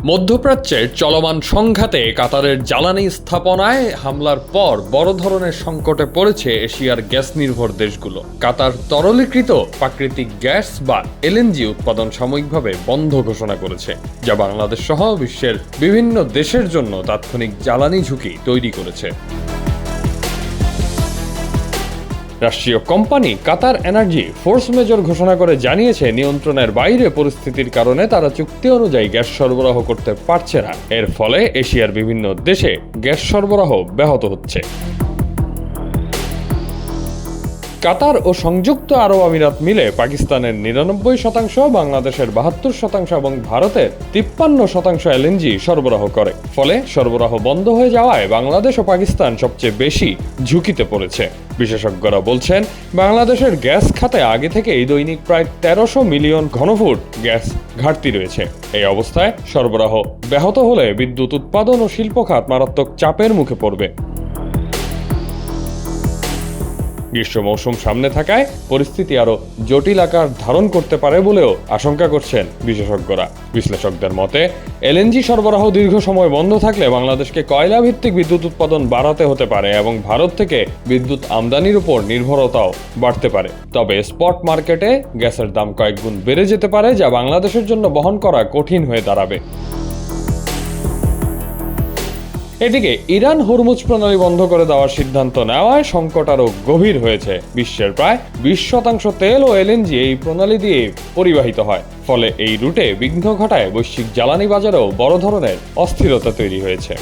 মধ্যপ্রাচ্যের চলমান সংঘাতে কাতারের জ্বালানি স্থাপনায় হামলার পর বড় ধরনের সংকটে পড়েছে এশিয়ার গ্যাস নির্ভর দেশগুলো। কাতার তরলীকৃত প্রাকৃতিক গ্যাস বা এলএনজি উৎপাদন সাময়িকভাবে বন্ধ ঘোষণা করেছে, যা বাংলাদেশ সহ বিশ্বের বিভিন্ন দেশের জন্য তাৎক্ষণিক জ্বালানি ঝুঁকি তৈরি করেছে। রাষ্ট্রীয় কোম্পানি কাতার এনার্জি ফোর্স মেজর ঘোষণা করে জানিয়েছে, নিয়ন্ত্রণের বাইরে পরিস্থিতির কারণে তারা চুক্তি অনুযায়ী গ্যাস সরবরাহ করতে পারছে না। এর ফলে এশিয়ার বিভিন্ন দেশে গ্যাস সরবরাহ ব্যাহত হচ্ছে। কাতার ও সংযুক্ত আরব আমিরাত মিলে পাকিস্তানের ৯৯%, বাংলাদেশের ৭২% এবং ভারতের ৫৩% এলএনজি সরবরাহ করে। ফলে সরবরাহ বন্ধ হয়ে যাওয়ায় বাংলাদেশ ও পাকিস্তান সবচেয়ে বেশি ঝুঁকিতে পড়েছে। বিশেষজ্ঞরা বলছেন, বাংলাদেশের গ্যাস খাতে আগে থেকেই দৈনিক প্রায় ১৩০০ মিলিয়ন ঘনফুট গ্যাস ঘাটতি রয়েছে। এই অবস্থায় সরবরাহ ব্যাহত হলে বিদ্যুৎ উৎপাদন ও শিল্প খাত মারাত্মক চাপের মুখে পড়বে। গ্রীষ্ম মৌসুম সামনে থাকায় পরিস্থিতি আরও জটিল আকার ধারণ করতে পারে বলেও আশঙ্কা করছেন বিশেষজ্ঞরা। বিশ্লেষকদের মতে, এলএনজি সরবরাহ দীর্ঘ সময় বন্ধ থাকলে বাংলাদেশকে কয়লা ভিত্তিক বিদ্যুৎ উৎপাদন বাড়াতে হতে পারে এবং ভারত থেকে বিদ্যুৎ আমদানির উপর নির্ভরতাও বাড়তে পারে। তবে স্পট মার্কেটে গ্যাসের দাম কয়েক গুণ বেড়ে যেতে পারে, যা বাংলাদেশের জন্য বহন করা কঠিন হয়ে দাঁড়াবে। এদিকে ইরান হরমুজ প্রণালী বন্ধ করে দেওয়ার সিদ্ধান্ত নেওয়ায় সংকট আরও গভীর হয়েছে। বিশ্বের প্রায় ২০% তেল ও এলএনজি এই প্রণালী দিয়ে পরিবাহিত হয়। ফলে এই রুটে বিঘ্ন ঘটায় বৈশ্বিক জ্বালানি বাজারেও বড় ধরনের অস্থিরতা তৈরি হয়েছে।